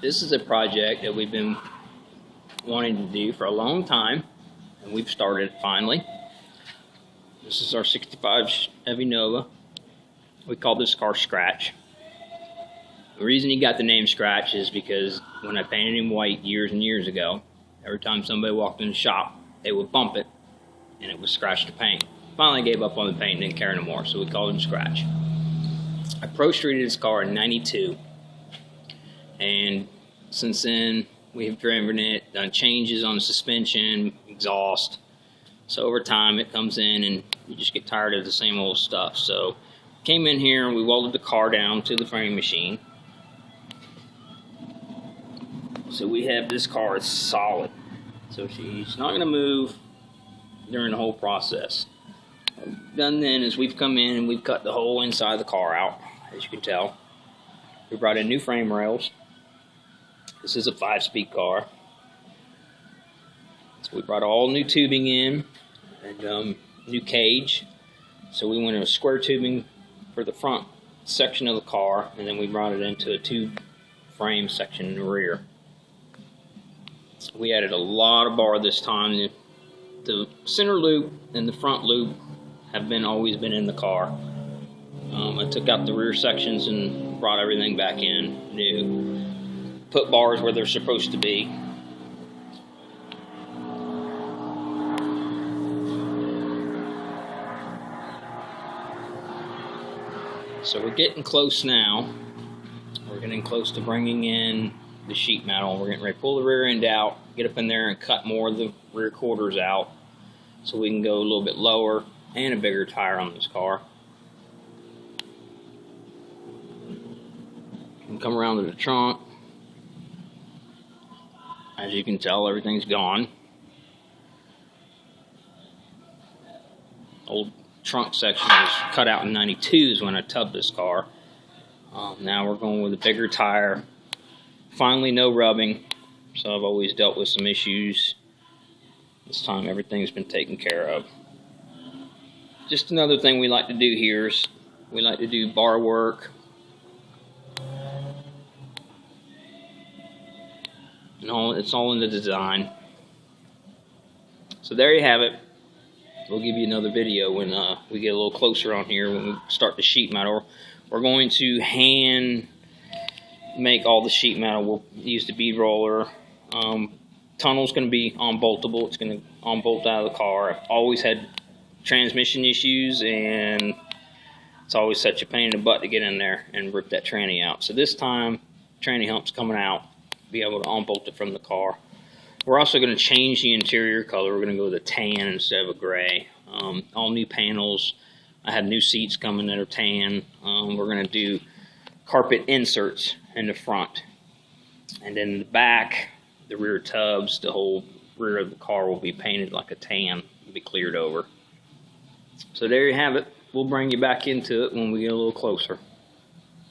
This is a project that we've been wanting to do for a long time, and we've started finally. This is our 65 Chevy Nova. We call this car Scratch. The reason he got the name Scratch is because when I painted him white years and years ago, every time somebody walked in the shop, they would bump it, and it would scratch the paint. Finally gave up on the paint and didn't care anymore, so we called him Scratch. I ProStreeted this car in '92, and since then we've driven it, done changes on the suspension, exhaust. So over time it comes in and you just get tired of the same old stuff. So came in here and we welded the car down to the frame machine. So we have this car is solid. So she's not going to move during the whole process. What we've done then is we've come in and we've cut the whole inside of the car out, as you can tell. We brought in new frame rails. This is a 5-speed car. So we brought all new tubing in and new cage. So we went to a square tubing for the front section of the car, and then we brought it into a tube frame section in the rear. We added a lot of bar this time. The center loop and the front loop have always been in the car. I took out the rear sections and brought everything back in new. Put bars where they're supposed to be. So we're getting close now. We're getting close to bringing in the sheet metal. We're getting ready to pull the rear end out, get up in there and cut more of the rear quarters out so we can go a little bit lower and a bigger tire on this car. And come around to the trunk. As you can tell, everything's gone. Old trunk section was cut out in '92 is when I tubbed this car. Now we're going with a bigger tire. Finally, no rubbing. So I've always dealt with some issues. This time everything's been taken care of. Just another thing we like to do here is we like to do bar work. It's all in the design. So there you have it. We'll give you another video when we get a little closer on here when we start the sheet metal. We're going to hand make all the sheet metal. We'll use the bead roller. Tunnel's going to be unboltable. It's going to unbolt out of the car. I've always had transmission issues, and it's always such a pain in the butt to get in there and rip that tranny out. So this time, tranny hump's coming out. Be able to unbolt it from the car. We're also going to change the interior color. We're going to go with a tan instead of a gray. All new panels. I have new seats coming that are tan. We're going to do carpet inserts in the front, and then in the back, the rear tubs, the whole rear of the car will be painted like a tan. It'll be cleared over. So there you have it. We'll bring you back into it when we get a little closer.